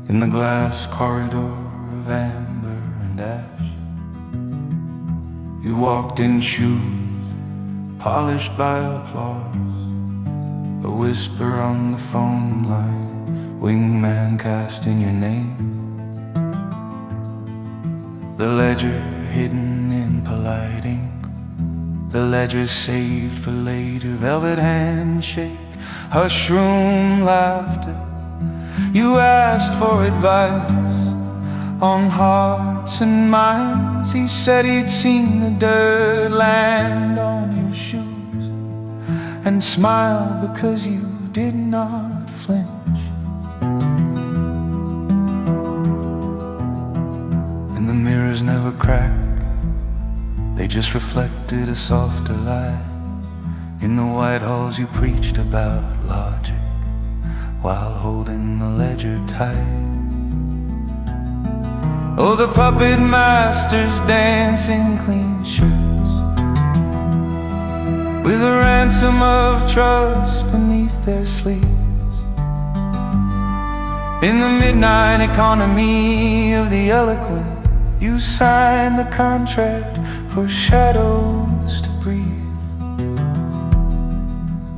in the glass corridor of amber and ash. You walked in shoes polished by applause, a whisper on the phone line, wingman cast in your name. The ledger hidden in polite ink, the ledger saved for later, velvet handshake, hush room laughter. You asked for advice on hearts and minds. He said he'd seen the dirt land on your shoes and smiled because you did not flinch. And the mirrors never cracked, they just reflected a softer light. In the white halls you preached about logic while holding the ledger tight. Oh, the puppet masters dance in clean shirts, with a ransom of trust beneath their sleeves. In the midnight economy of the eloquent, you signed the contract for shadows to breathe.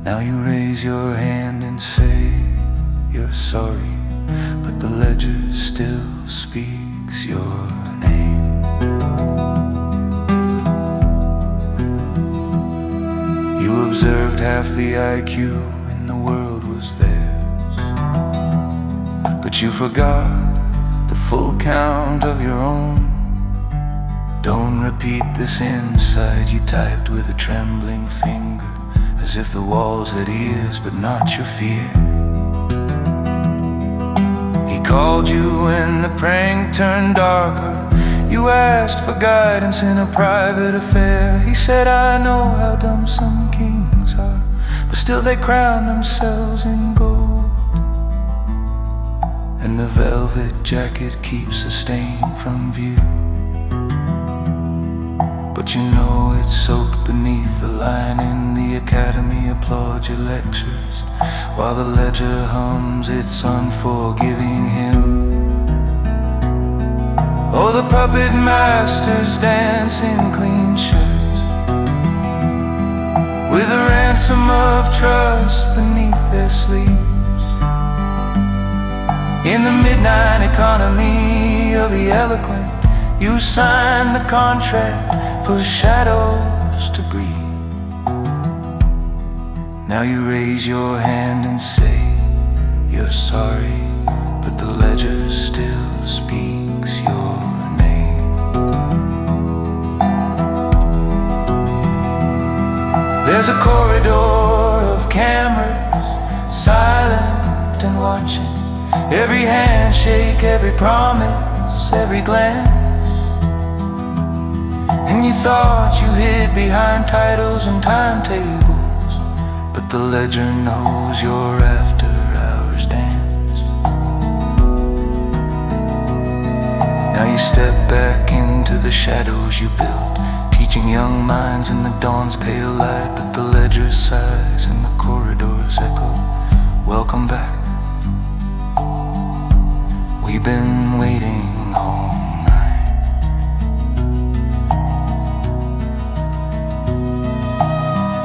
Now you raise your hand and say you're sorry, but the ledger still speaks your name. You observed half the IQ in the world was theirs, but you forgot the full count of your own. Don't repeat this inside, you typed with a trembling finger, as if the walls had ears but not your fear. He called you when the prank turned darker. You asked for guidance in a private affair. He said, I know how dumb some kings are, but still they crown themselves in gold. And the velvet jacket keeps a stain from view, but you know it's soaked beneath the lining. The academy applauds your lectures, while the ledger hums its unforgiving hymn. Oh, the puppet masters dance in clean shirts, with a ransom of trust beneath their sleeves. In the midnight economy of the eloquent, you signed the contract for shadows to breathe. Now you raise your hand and say you're sorry, but the ledger still speaks your name. There's a corridor of cameras, silent and watching every handshake, every promise, every glance. And you thought you hid behind titles and timetables, but the ledger knows your after-hours dance. Now you step back into the shadows you built, teaching young minds in the dawn's pale light. But the ledger sighs and the corridors echo, welcome back. We've been waiting all night.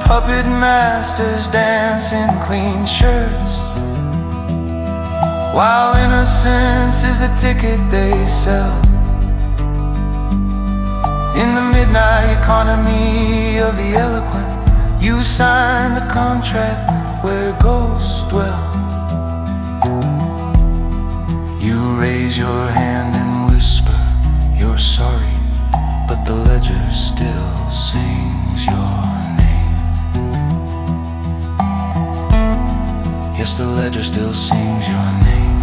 Puppet masters dance in clean shirts, while innocence is the ticket they sell. In the midnight economy of the eloquent, you sign the contract where ghosts dwell. You raise your hand and whisper you're sorry, but the ledger still sings your name. Yes, the ledger still sings your name.